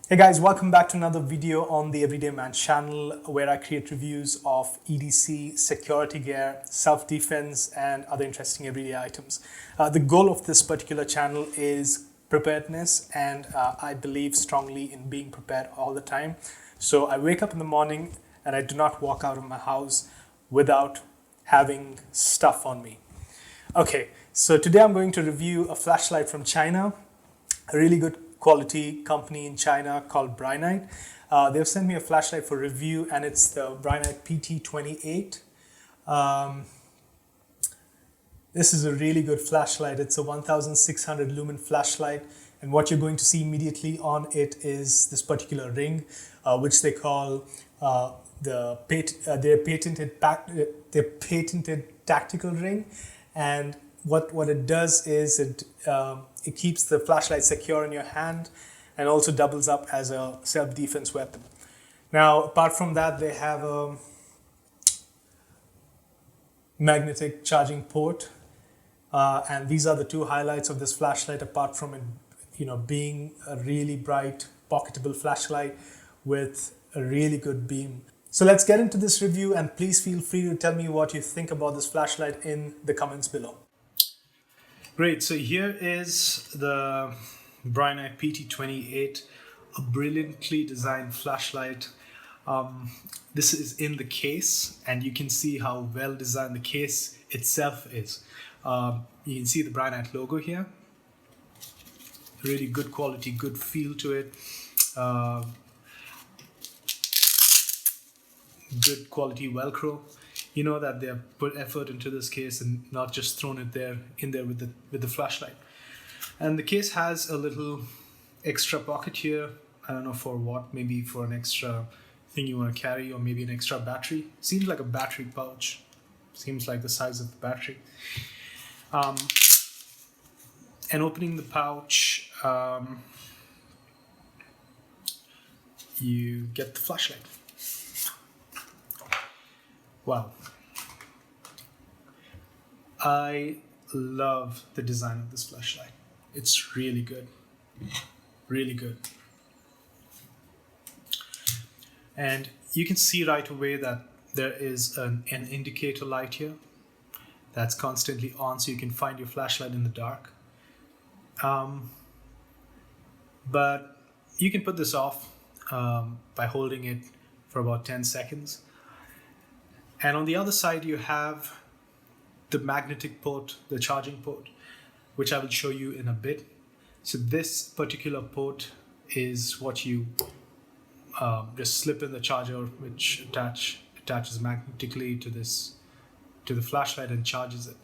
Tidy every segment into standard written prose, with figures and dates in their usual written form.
Hey guys, welcome back to another video on the Everyday Man channel where I create reviews of EDC, security gear, self-defense and other interesting everyday items. The goal of this particular channel is preparedness and I believe strongly in being prepared all the time. So I wake up in the morning and I do not walk out of my house without having stuff on me. Okay, so today I'm going to review a flashlight from China, a really good quality company in China called Brinyte. They've sent me a flashlight for review and it's the Brinyte PT 28. This is a really good flashlight. It's a 1600 lumen flashlight, and what you're going to see immediately on it is this particular ring, which they call their patented tactical ring. And what it does is it keeps the flashlight secure in your hand and also doubles up as a self-defense weapon. Now, apart from that, they have a magnetic charging port, and these are the two highlights of this flashlight. Apart from it, being a really bright, pocketable flashlight with a really good beam. So let's get into this review, and please feel free to tell me what you think about this flashlight in the comments below. Great, so here is the Brinyte PT 28, a brilliantly designed flashlight. This is in the case, and you can see how well designed the case itself is. You can see the Brinyte logo here. Really good quality, good feel to it. Good quality Velcro. You know that they have put effort into this case and not just thrown it in there with the flashlight. And the case has a little extra pocket here. I don't know for what, maybe for an extra thing you want to carry, or maybe an extra battery. Seems like a battery pouch. Seems like the size of the battery. And opening the pouch, you get the flashlight. Wow. I love the design of this flashlight. It's really good. Really good. And you can see right away that there is an indicator light here that's constantly on, so you can find your flashlight in the dark. But you can put this off by holding it for about 10 seconds. And on the other side, you have the magnetic port, the charging port, which I will show you in a bit. So this particular port is what you just slip in the charger, which attaches magnetically to the flashlight and charges it.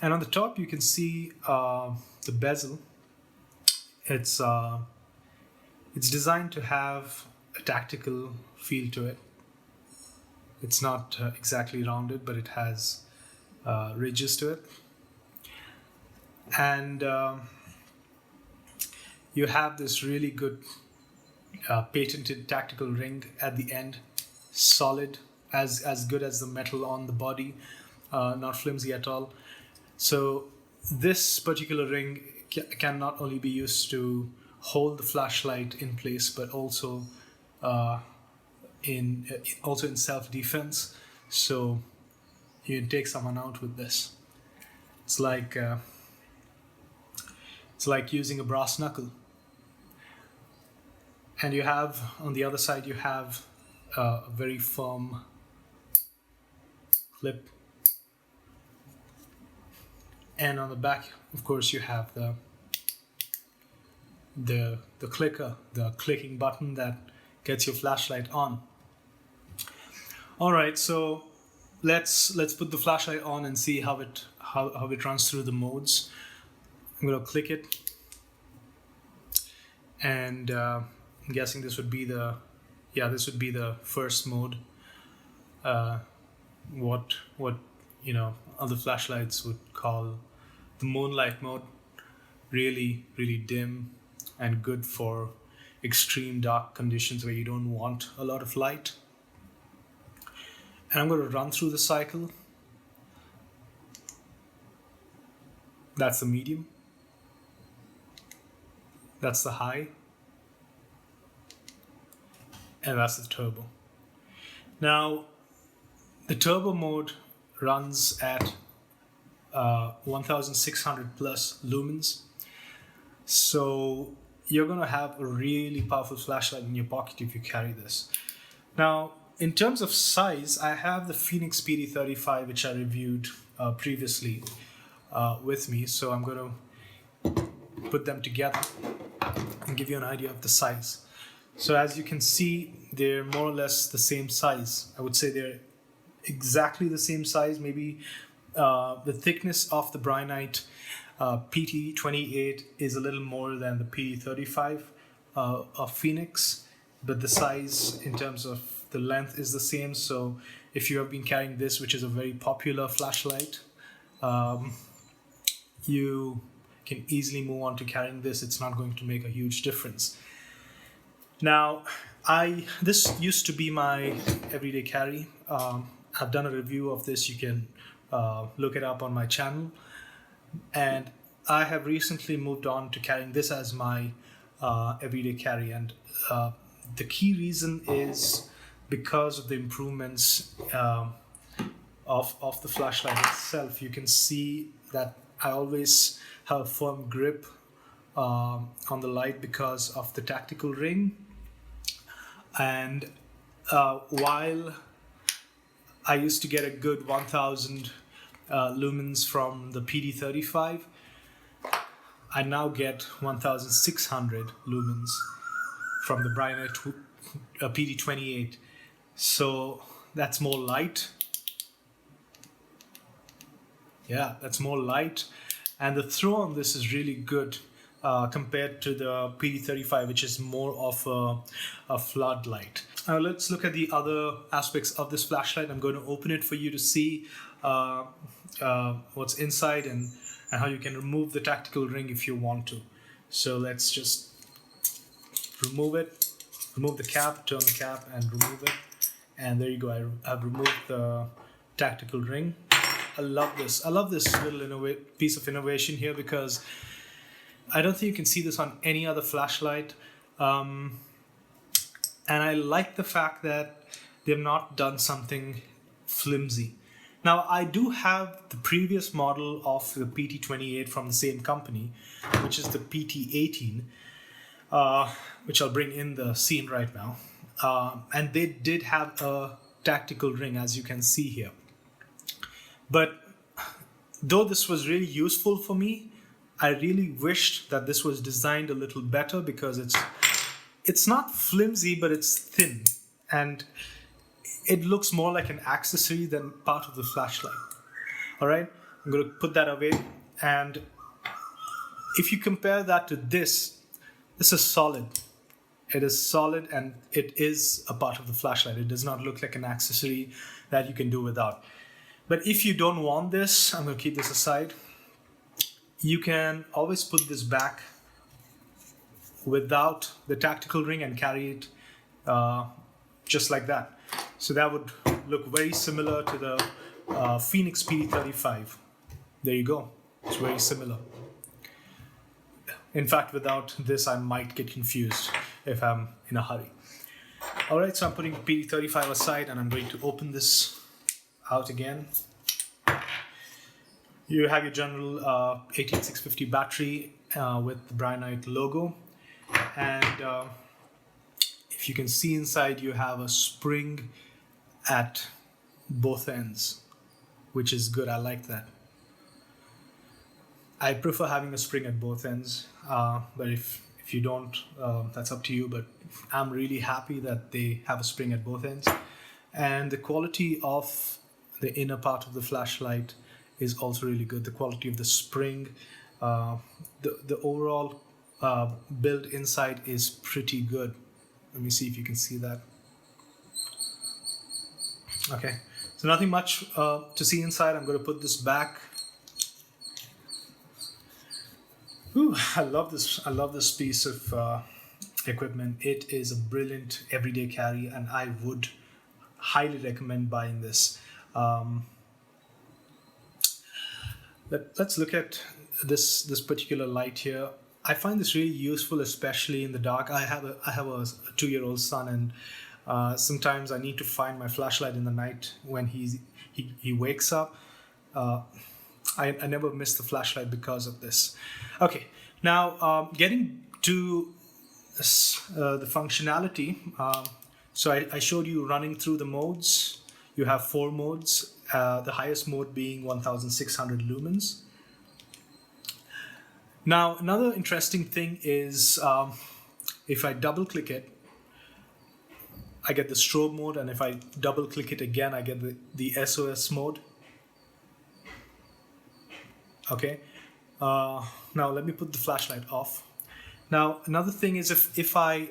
And on the top, you can see the bezel. It's designed to have a tactical feel to it. It's not exactly rounded, but it has ridges to it. And you have this really good patented tactical ring at the end. Solid, as good as the metal on the body, not flimsy at all. So this particular ring can not only be used to hold the flashlight in place, but also in self-defense. So you can take someone out with this. It's like using a brass knuckle. And you have on the other side, you have a very firm clip. And on the back, of course, you have the clicker, the clicking button that gets your flashlight on. All right, so let's put the flashlight on and see how it runs through the modes. I'm gonna click it, and I'm guessing this would be the first mode. What other flashlights would call the moonlight mode. Really, really dim and good for extreme dark conditions where you don't want a lot of light. And I'm going to run through the cycle. That's the medium. That's the high. and that's the turbo. Now, the turbo mode runs at 1600 plus lumens. So you're going to have a really powerful flashlight in your pocket if you carry this. Now, in terms of size, I have the Fenix PD 35, which I reviewed previously with me. So I'm going to put them together and give you an idea of the size. So as you can see, they're more or less the same size. I would say they're exactly the same size. Maybe the thickness of the Brinyte PT28 is a little more than the PT35 of Fenix, but the size in terms of the length is the same. So if you have been carrying this, which is a very popular flashlight, you can easily move on to carrying this. It's not going to make a huge difference. Now, this used to be my everyday carry. I've done a review of this. You can look it up on my channel. And I have recently moved on to carrying this as my everyday carry. And the key reason is because of the improvements of the flashlight itself. You can see that I always have a firm grip on the light because of the tactical ring. And while I used to get a good 1000 lumens from the PD35, I now get 1600 lumens from the Brinyte PD28. So that's more light. Yeah, that's more light. And the throw on this is really good compared to the PD35, which is more of a floodlight. Now let's look at the other aspects of this flashlight. I'm going to open it for you to see what's inside and how you can remove the tactical ring if you want to. So let's just remove it, remove the cap, turn the cap and remove it. And there you go, I've removed the tactical ring. I love this. I love this little piece of innovation here because I don't think you can see this on any other flashlight. And I like the fact that they've not done something flimsy. Now, I do have the previous model of the PT28 from the same company, which is the PT18, which I'll bring in the scene right now. And they did have a tactical ring, as you can see here. But though this was really useful for me, I really wished that this was designed a little better because it's not flimsy, but it's thin. And it looks more like an accessory than part of the flashlight. All right, I'm going to put that away. And if you compare that to this is solid. It is solid and it is a part of the flashlight. It does not look like an accessory that you can do without. But if you don't want this, I'm going to keep this aside. You can always put this back without the tactical ring and carry it just like that. So that would look very similar to the Fenix PD35. There you go. It's very similar. In fact, without this, I might get confused if I'm in a hurry. All right, so I'm putting the PD35 aside and I'm going to open this out again. You have your general 18650 battery with the Brinyte logo. And if you can see inside, you have a spring at both ends, which is good. I like that. I prefer having a spring at both ends, but if you don't, that's up to you. But I'm really happy that they have a spring at both ends. And the quality of the inner part of the flashlight is also really good. The quality of the spring, the overall build inside is pretty good. Let me see if you can see that. Okay, so nothing much to see inside. I'm going to put this back. Ooh, I love this. I love this piece of equipment. It is a brilliant everyday carry, and I would highly recommend buying this. Let's look at this particular light here. I find this really useful, especially in the dark. I have a 2-year-old son, and Sometimes I need to find my flashlight in the night when he wakes up. I never miss the flashlight because of this. Okay, now getting to the functionality. So I showed you running through the modes. You have 4 modes, the highest mode being 1600 lumens. Now, another interesting thing is if I double click it, I get the strobe mode, and if I double click it again, I get the SOS mode. Okay, now let me put the flashlight off. Now, another thing is if I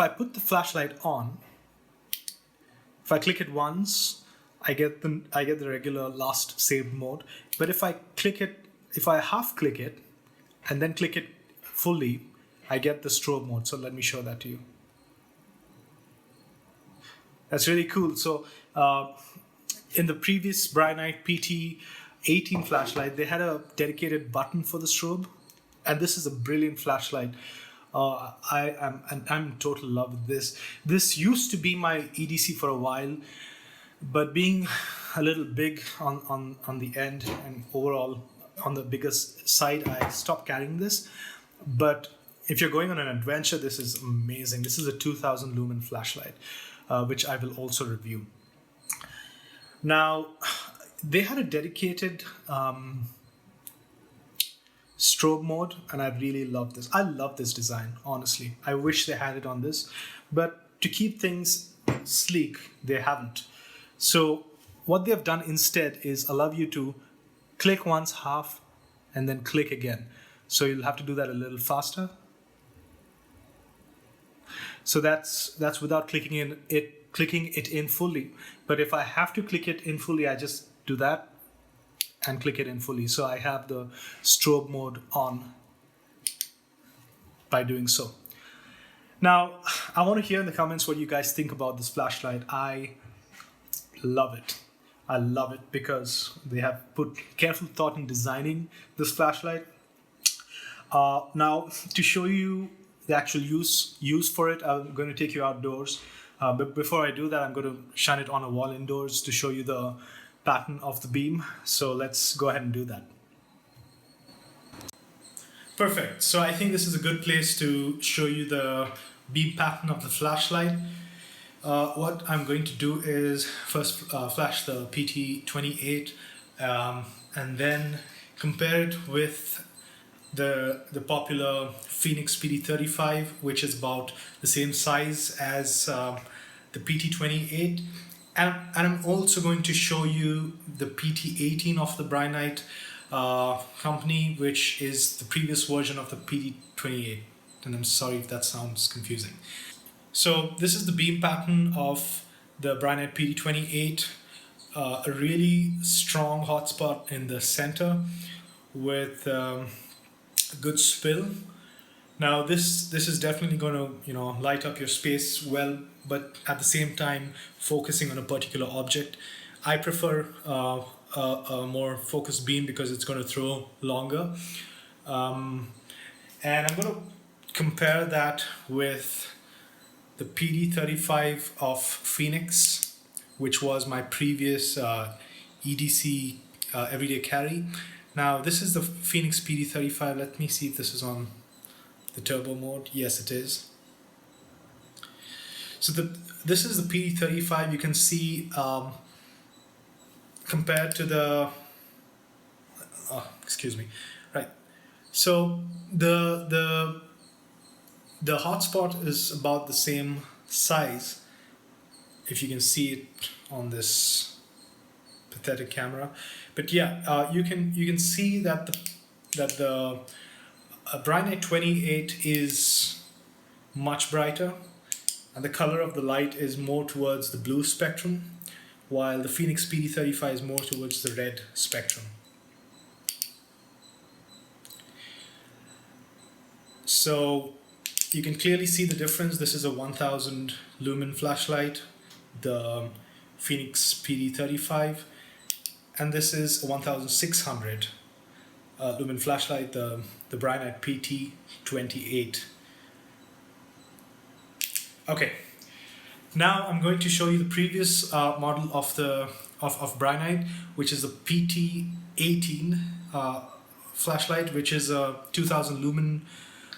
put the flashlight on, if I click it once, I get the regular last saved mode. But if I half click it and then click it fully, I get the strobe mode. So let me show that to you. That's really cool. So in the previous Brinyte PT 18 flashlight, they had a dedicated button for the strobe, and this is a brilliant flashlight. I'm in total love with this. This used to be my EDC for a while, but being a little big on the end and overall on the biggest side, I stopped carrying this. But if you're going on an adventure, this is amazing. This is a 2000 lumen flashlight, which I will also review. Now, they had a dedicated strobe mode, and I really love this. I love this design, honestly. I wish they had it on this, but to keep things sleek, they haven't. So what they've done instead is allow you to click once, half, and then click again. So you'll have to do that a little faster. So that's without clicking it in fully. But if I have to click it in fully, I just do that and click it in fully. So I have the strobe mode on by doing so. Now, I want to hear in the comments what you guys think about this flashlight. I love it. I love it because they have put careful thought in designing this flashlight. Now, to show you the actual use for it, I'm going to take you outdoors. But before I do that, I'm going to shine it on a wall indoors to show you the pattern of the beam. So let's go ahead and do that. Perfect. So I think this is a good place to show you the beam pattern of the flashlight. What I'm going to do is first flash the PT28 and then compare it with the popular Fenix PD35, which is about the same size as the PT28. And I'm also going to show you the PT18 of the Brinyte company, which is the previous version of the PT28. And I'm sorry if that sounds confusing. So this is the beam pattern of the Brinyte PT28. A really strong hotspot in the center with a good spill. Now this is definitely going to light up your space well, but at the same time focusing on a particular object. I prefer a more focused beam because it's going to throw longer. And I'm going to compare that with the PD35 of Fenix, which was my previous EDC everyday carry. Now this is the Fenix PD35. Let me see if this is on the turbo mode. Yes, it is. So this is the PD35. You can see compared to the excuse me, right. So the hotspot is about the same size, if you can see it on this pathetic camera. But yeah, you can see that the Brinyte 28 is much brighter, and the color of the light is more towards the blue spectrum, while the Fenix PD35 is more towards the red spectrum. So you can clearly see the difference. This is a 1000 lumen flashlight, the Fenix PD35, and this is a 1600 lumen flashlight, the Brinyte PT28. Okay, Now I'm going to show you the previous model of Brinyte, which is the PT18 flashlight, which is a 2000 lumen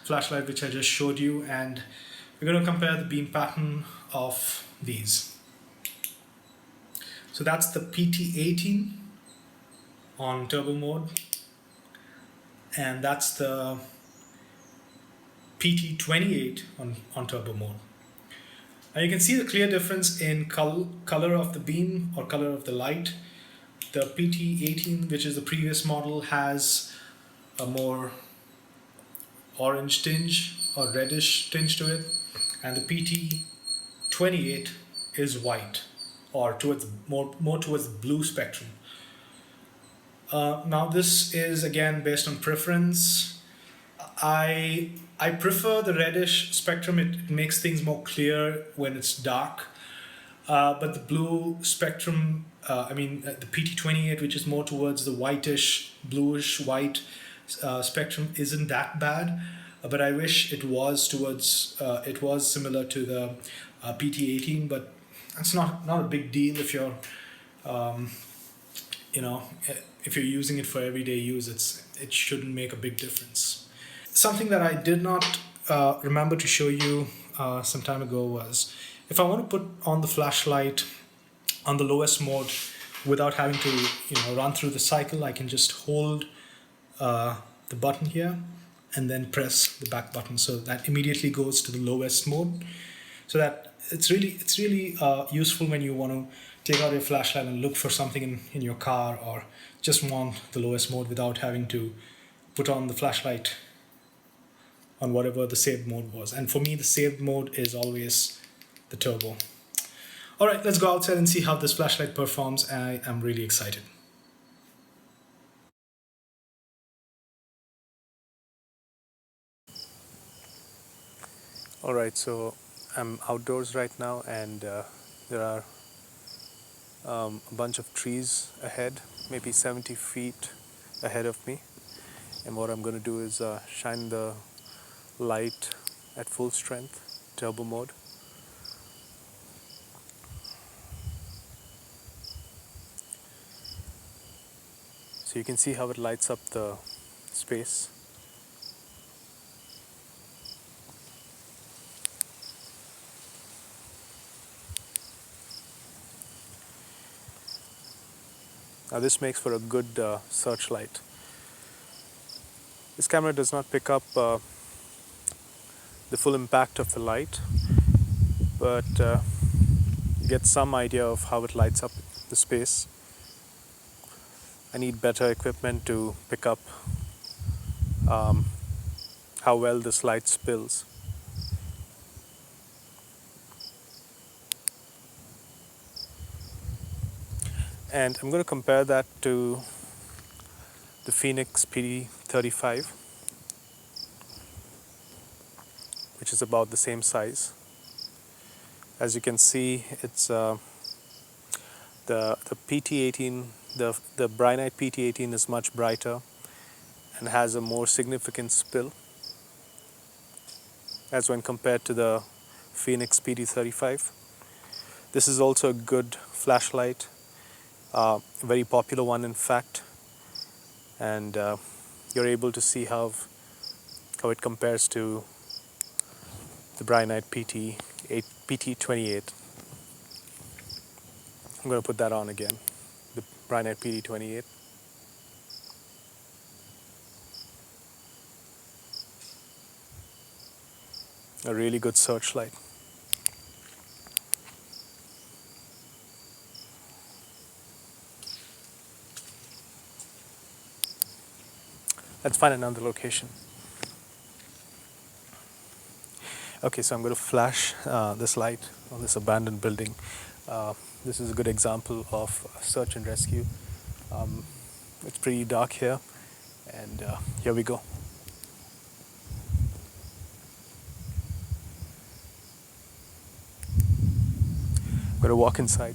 flashlight, which I just showed you, and we're going to compare the beam pattern of these. So that's the PT18 on turbo mode, and that's the PT28 on turbo mode. Now you can see the clear difference in color of the beam or color of the light. The PT18, which is the previous model, has a more orange tinge or reddish tinge to it, and the PT28 is white or towards more towards the blue spectrum. Now this is again based on preference. I prefer the reddish spectrum. It makes things more clear when it's dark. But the blue spectrum, the PT28, which is more towards the whitish, bluish white spectrum, isn't that bad. But I wish it was similar to the PT18. But that's not a big deal if you're, if you're using it for everyday use. It shouldn't make a big difference. Something that I did not remember to show you some time ago was, if I want to put on the flashlight on the lowest mode without having to run through the cycle, I can just hold the button here and then press the back button, so that immediately goes to the lowest mode. So that it's really useful when you want to take out your flashlight and look for something in your car, or just want the lowest mode without having to put on the flashlight on whatever the saved mode was. And for me, the saved mode is always the turbo. All right, let's go outside and see how this flashlight performs. I am really excited. All right, so I'm outdoors right now, and there are a bunch of trees ahead, maybe 70 feet ahead of me. And what I'm going to do is shine the light at full strength, turbo mode. So you can see how it lights up the space. Now this makes for a good searchlight. This camera does not pick up the full impact of the light, but you get some idea of how it lights up the space. I need better equipment to pick up how well this light spills. And I'm going to compare that to the Fenix PD 35, which is about the same size. As you can see, it's the PT18, the Brinyte PT18 is much brighter and has a more significant spill as when compared to the Fenix PD 35. This is also a good flashlight, a very popular one in fact, and you're able to see how it compares to the Brinyte PT28. I'm going to put that on again, the Brinyte PT28. A really good searchlight. Let's find another location. Okay, so I'm going to flash this light on this abandoned building. This is a good example of search and rescue. It's pretty dark here, and here we go. I'm going to walk inside.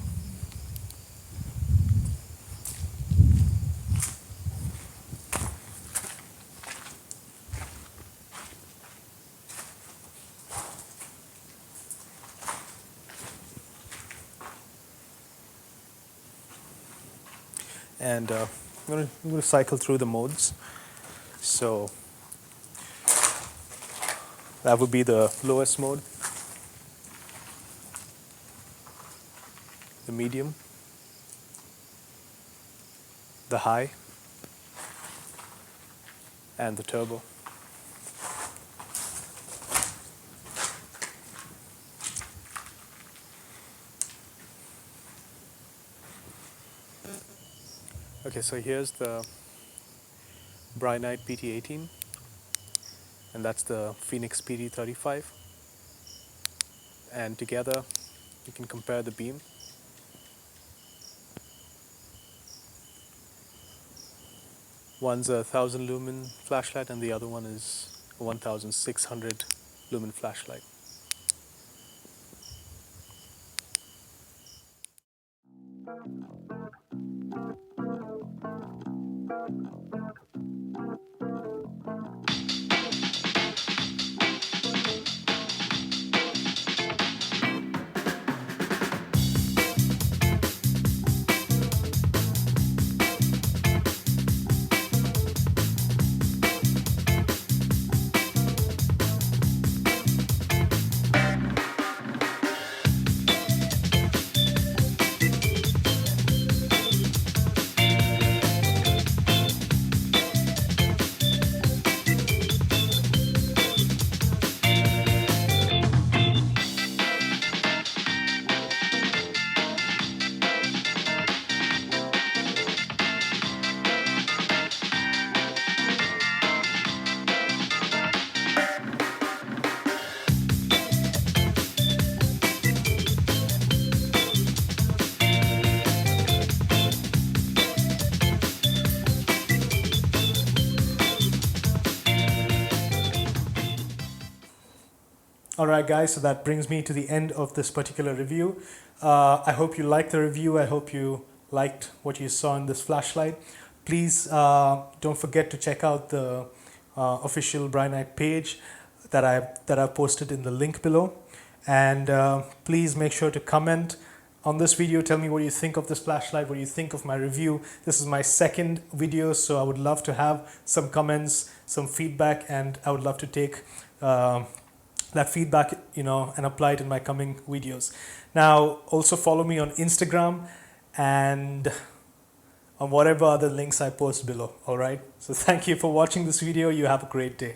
and I'm going to cycle through the modes. So that would be the lowest mode, the medium, the high, and the turbo. Okay, so here's the Brinyte PT18, and that's the Fenix PD 35. And together, you can compare the beam. One's a 1000 lumen flashlight, and the other one is a 1600 lumen flashlight. All right, guys, so that brings me to the end of this particular review. I hope you liked the review. I hope you liked what you saw in this flashlight. Please don't forget to check out the official Brinyte page that I've posted in the link below. And please make sure to comment on this video. Tell me what you think of this flashlight, what you think of my review. This is my second video, so I would love to have some comments, some feedback, and I would love to take that feedback, and apply it in my coming videos. Now, also follow me on Instagram and on whatever other links I post below. All right. So thank you for watching this video. You have a great day.